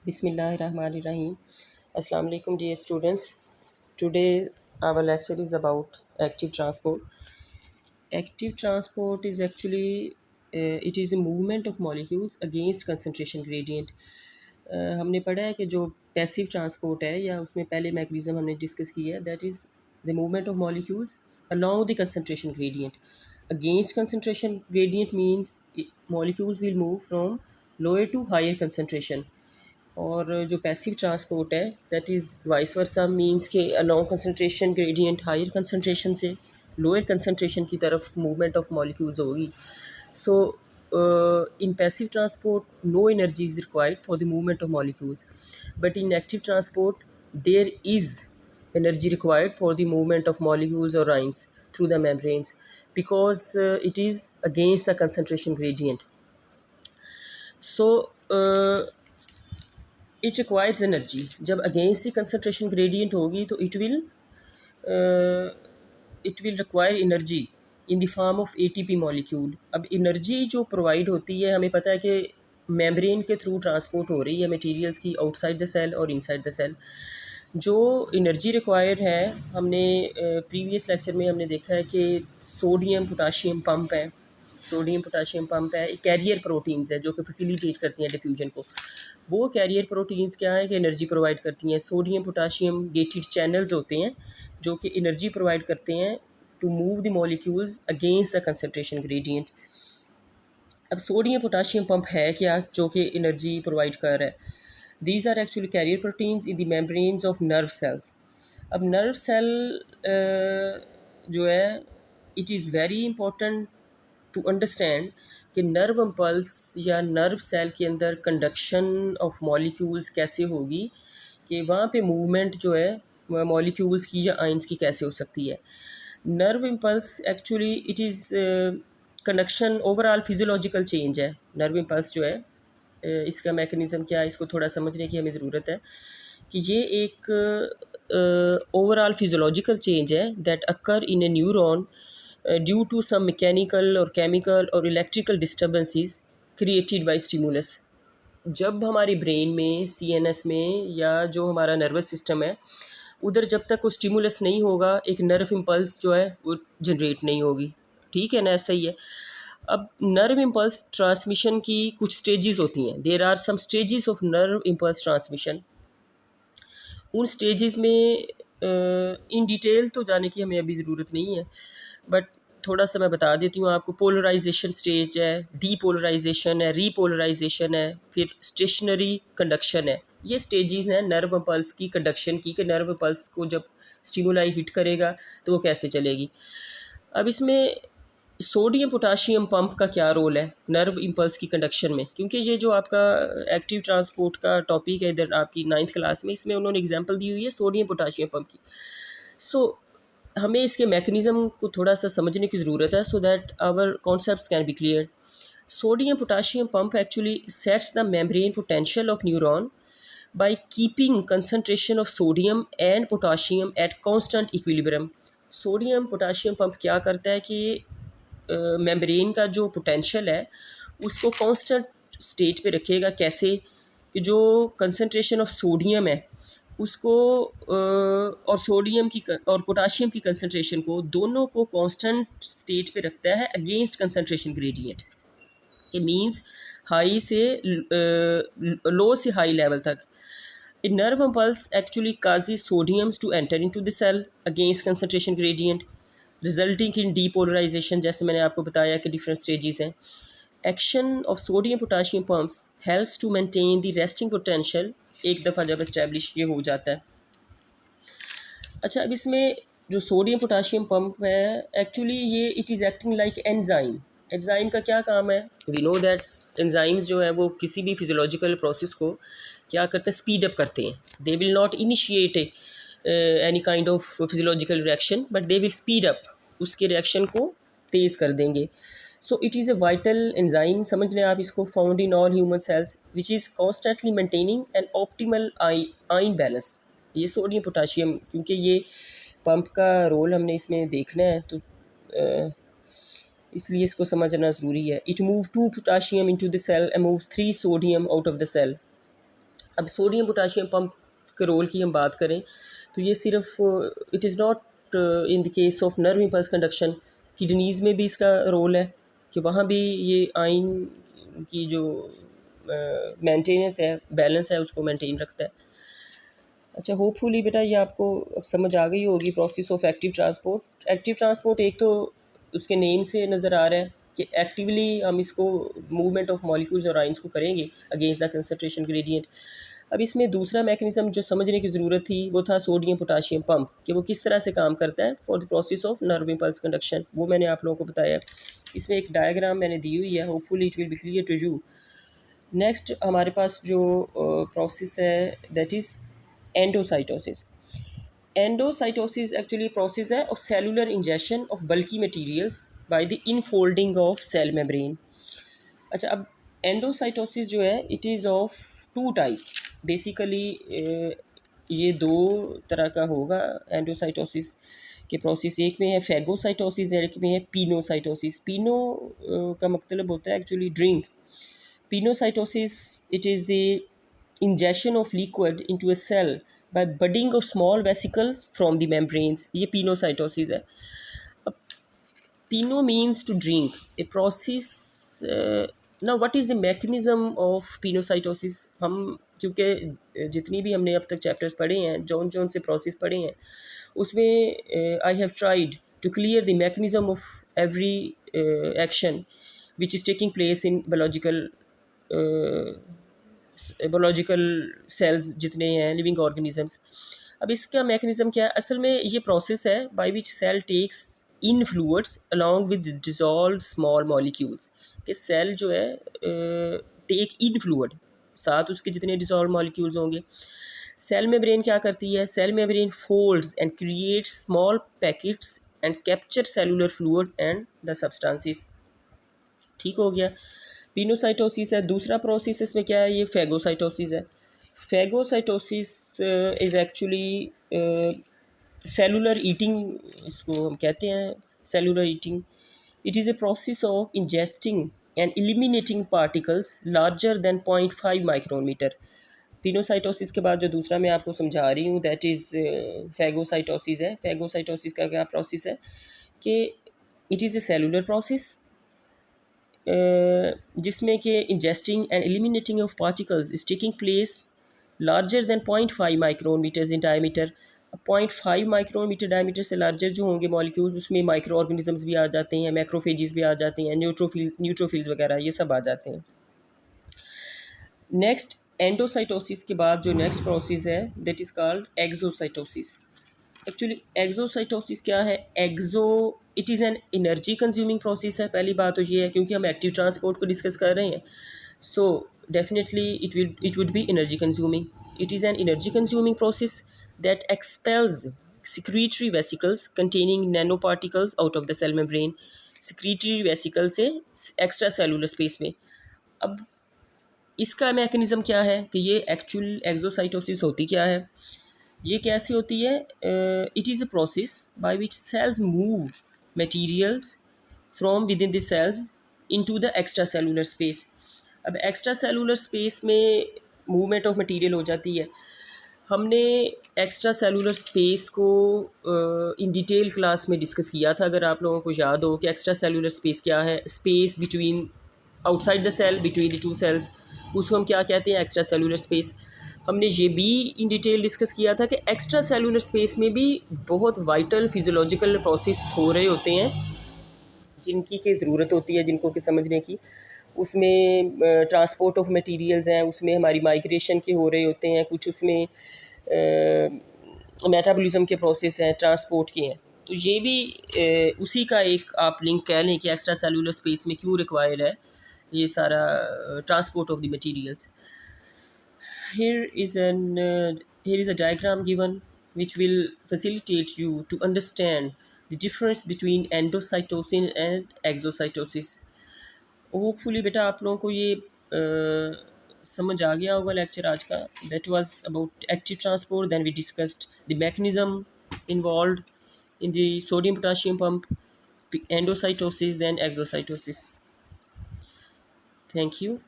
Bismillahirrahmanirrahim. Assalamu alaikum dear students. Today our lecture is about active transport. Active transport is actually it is a movement of molecules against concentration gradient. हमने पढ़ा है कि जो passive transport है या उसमें पहले मैकेनिज्म हमने डिस्कस किया है that is the movement of molecules along the concentration gradient. Against concentration gradient means molecules will move from lower to higher concentration. और जो पैसिव ट्रांसपोर्ट है that is vice versa means के along concentration gradient higher concentration से lower concentration की तरफ movement of molecules होगी so in passive transport no energy is required for the movement of molecules but in active transport there is energy required for the movement of molecules or ions through the membranes because it is against the concentration gradient. So it requires energy जब against the concentration gradient होगी तो it will require energy in the form of ATP molecule. अब energy जो provide होती है हमें पता है कि मेम्ब्रेन के थ्रू ट्रांसपोर्ट हो रही है मटेरियल्स की आउटसाइड द सेल और इनसाइड द सेल. जो एनर्जी रिक्वायर्ड है हमने प्रीवियस लेक्चर में हमने देखा है कि सोडियम पोटाशियम पंप है. सोडियम पोटाशियम पंप है. कैरियर प्रोटीन्स है जो कि फैसिलिटेट करती हैं डिफ्यूजन को. वो कैरियर प्रोटीन्स क्या है कि एनर्जी प्रोवाइड करती हैं. सोडियम पोटाशियम गेटेड चैनल्स होते हैं जो कि एनर्जी प्रोवाइड करते हैं to move the molecules against the concentration gradient. अब सोडियम पोटाशियम पंप है क्या जो कि एनर्जी प्रोवाइड कर रहा है. These are actually carrier proteins in the membranes of nerve cells. अब नर्व सेल जो है it is very important to understand कि नर्व इम्पल्स या नर्व सेल के अंदर कंडक्शन ऑफ मॉलिक्यूल्स कैसे होगी कि वहाँ पे मूवमेंट जो है मॉलिक्यूल्स की या आइंस की कैसे हो सकती है. Nerve impulse actually it is conduction overall physiological change है. नर्व इम्पल्स जो है इसका मैकेनिज़्म क्या है इसको थोड़ा समझने की हमें ज़रूरत है कि ये एक ओवरऑल फिजियोलॉजिकल चेंज है that occur in a neuron due to some mechanical और केमिकल और electrical disturbances created by stimulus. जब हमारी ब्रेन में सीएनएस में या जो हमारा नर्वस सिस्टम है उधर जब तक वो स्टिमुलस नहीं होगा एक नर्व इम्पल्स जो है वो जनरेट नहीं होगी. ठीक है ना. ऐसा ही है. अब नर्व इम्पल्स ट्रांसमिशन की कुछ स्टेजेस होती हैं. There are some stages of nerve impulse transmission. उन स्टेजेस में इन डिटेल तो जाने की हमें अभी ज़रूरत नहीं है बट थोड़ा सा मैं बता देती हूँ आपको. पोलराइजेशन स्टेज है, डीपोलराइजेशन है, रीपोलराइजेशन है, फिर स्टेशनरी कंडक्शन है. ये स्टेजेस हैं नर्व इम्पल्स की कंडक्शन की कि नर्व इम्पल्स को जब स्टिमुलाई हिट करेगा तो वो कैसे चलेगी. अब इसमें सोडियम पोटाशियम पंप का क्या रोल है नर्व इम्पल्स की कंडक्शन में, क्योंकि ये जो आपका एक्टिव ट्रांसपोर्ट का टॉपिक है इधर आपकी 9th क्लास में इसमें उन्होंने एग्जांपल दी हुई है सोडियम पोटाशियम पंप की. सो हमें इसके मैकेनिज़्म को थोड़ा सा समझने की ज़रूरत है so that our concepts can be clear. Sodium potassium pump actually sets the membrane potential of neuron by keeping concentration of sodium and potassium at constant equilibrium. Sodium potassium pump क्या करता है कि मेम्ब्रेन का जो potential है उसको constant state पे रखेगा. कैसे कि जो कंसंट्रेशन ऑफ सोडियम है उसको और सोडियम की और पोटाशियम की कंसंट्रेशन को दोनों को कांस्टेंट स्टेट पे रखता है अगेंस्ट कंसंट्रेशन ग्रेडियंट के मींस हाई से लो से हाई लेवल तक. A nerve impulse actually causes sodiums to enter into the cell against concentration gradient, resulting in depolarization. जैसे मैंने आपको बताया कि different stages हैं. Action of sodium potassium pumps helps to maintain the resting potential. एक दफ़ा जब establish ये हो जाता है. अच्छा, अब इसमें जो सोडियम पोटाशियम पंप है एक्चुअली ये it is acting like enzyme. Enzyme का क्या काम है. वी नो दैट एंजाइम्स जो है वो किसी भी फिजियोलॉजिकल प्रोसेस को क्या करते हैं स्पीड अप करते हैं. They will not initiate any kind of physiological reaction but they will speed up. उसके रिएक्शन को तेज़ कर देंगे. So it is a vital enzyme समझ लें आप इसको. Found in all human cells which is constantly maintaining an optimal ion balance. ये सोडियम पोटाशियम क्योंकि ये पंप का रोल हमने इसमें देखना है तो इसलिए इसको समझना ज़रूरी है. It move 2 potassium into the cell and moves 3 sodium out of the cell. अब सोडियम पोटाशियम पंप के रोल की हम बात करें तो ये सिर्फ it is not in the case of nerve impulse conduction, kidneys में भी इसका रोल है कि वहाँ भी ये आयन की जो मेंटेनेंस है, बैलेंस है, उसको मेंटेन रखता है। अच्छा, होपफुली बेटा ये आपको अब समझ आ गई होगी process of active transport. Active transport एक तो उसके नेम से नज़र आ रहा है कि एक्टिवली हम इसको मूवमेंट ऑफ मॉलिक्यूल्स और आइंस को करेंगे अगेंस्ट द कंसंट्रेशन ग्रेडियंट। अब इसमें दूसरा मैकेनिज़्म जो समझने की ज़रूरत थी वो था सोडियम पोटाशियम पंप, कि वो किस तरह से काम करता है for the process of nerve impulse conduction, वो मैंने आप लोगों को बताया। इसमें एक डायग्राम मैंने दी हुई है, hopefully it will be clear to you. Next हमारे पास जो प्रोसेस है that is endocytosis. Endocytosis actually process है of cellular ingestion of bulky materials by the infolding of cell membrane. अच्छा, अब एंडोसाइटोसिस जो है it is of two types basically. ये दो तरह का होगा एंडोसाइटोसिस के प्रोसेस। एक में है फेगोसाइटोसिस, एक में है पिनोसाइटोसिस। पिनो का मतलब होता है actually drink. Pinocytosis, it is the ingestion of liquid into a cell by budding of small vesicles from the membranes. ये pinocytosis है। अब pino means to drink, a process। now what is the mechanism of pinocytosis? हम क्योंकि जितनी भी हमने अब तक चैप्टर्स पढ़े हैं, जौन जौन से प्रोसेस पढ़े हैं, उसमें I have tried to clear the mechanism of every action which is taking place in biological cells जितने हैं, लिविंग ऑर्गेनिजम्स। अब इसका मैकेनिज्म क्या है? असल में ये प्रोसेस है by which cell takes in fluids along with dissolve small molecules. कि सेल जो है टेक इन फ्लूइड, साथ उसके जितने डिजॉल्व मॉलिक्यूल्स होंगे। सेल मेम्ब्रेन क्या करती है? Cell membrane folds and create small packets and capture cellular fluid and the substances. ठीक हो गया, पिनोसाइटोसिस है। दूसरा प्रोसेस इसमें क्या है? ये फेगोसाइटोसिस है। Phagocytosis is actually cellular eating, इसको हम कहते हैं cellular eating. It is a process of ingesting and eliminating particles larger than 0.5 micrometre. Pinocytosis के बाद जो दूसरा मैं आपको समझा रही हूँ दैट इज़ फेगोसाइटोसिस है। फेगोसाइटोसिस का क्या प्रोसेस है कि it is a cellular process जिसमें कि ingesting and eliminating of particles is taking place larger than 0.5 micrometres in diameter. 0.5 micrometer diameter से लार्जर जो होंगे मॉलिक्यूल्स, उसमें माइक्रो ऑर्गेनिजम्स भी आ जाते हैं, मैक्रोफेजिस भी आ जाते हैं, न्यूट्रोफिल्स वगैरह ये सब आ जाते हैं। नेक्स्ट एंडोसाइटोसिस के बाद जो नेक्स्ट प्रोसेस है that is called exocytosis. Actually exocytosis क्या है? Exo it is an energy consuming process है। पहली बात तो ये है क्योंकि हम एक्टिव ट्रांसपोर्ट को डिस्कस कर रहे हैं, so definitely it would be energy consuming. It is an energy consuming process that expels secretory vesicles containing nanoparticles out of the cell membrane। secretory vesicle से एक्स्ट्रा सेलुलर स्पेस में। अब इसका mechanism क्या है कि ये एक्चुअल एक्सोसाइटोसिस होती क्या है? ये कैसे होती है? It is a process by which cells move materials from within the cells into the extra cellular space. अब एक्स्ट्रा सेलुलर स्पेस में मूवमेंट ऑफ मटेरियल हो जाती है। हमने एक्स्ट्रा सेलुलर स्पेस को इन डिटेल क्लास में discuss किया था, अगर आप लोगों को याद हो कि एक्स्ट्रा सेलुलर स्पेस क्या है। Space between outside the cell, between the two cells, उसको हम क्या कहते हैं? Extra cellular space. हमने ये भी इन डिटेल डिस्कस किया था कि एक्स्ट्रा सेलुलर स्पेस में भी बहुत वाइटल फिजियोलॉजिकल प्रोसेस हो रहे होते हैं जिनकी की ज़रूरत होती है जिनको कि समझने की। उसमें ट्रांसपोर्ट ऑफ मटेरियल्स हैं, उसमें हमारी माइग्रेशन के हो रहे होते हैं, कुछ उसमें मेटाबॉलिज्म के प्रोसेस हैं, ट्रांसपोर्ट के हैं। तो ये भी उसी का एक आप लिंक कह लें कि एक्स्ट्रा सेलुलर स्पेस में क्यों रिक्वायर्ड है ये सारा transport of the materials. here is an here is a diagram given which will facilitate you to understand the difference between endocytosis and exocytosis। Hopefully बेटा आप लोगों को ये समझ आ गया होगा लेक्चर आज का। That was about active transport, then we discussed the mechanism involved in the sodium potassium pump, the endocytosis, then exocytosis. Thank you.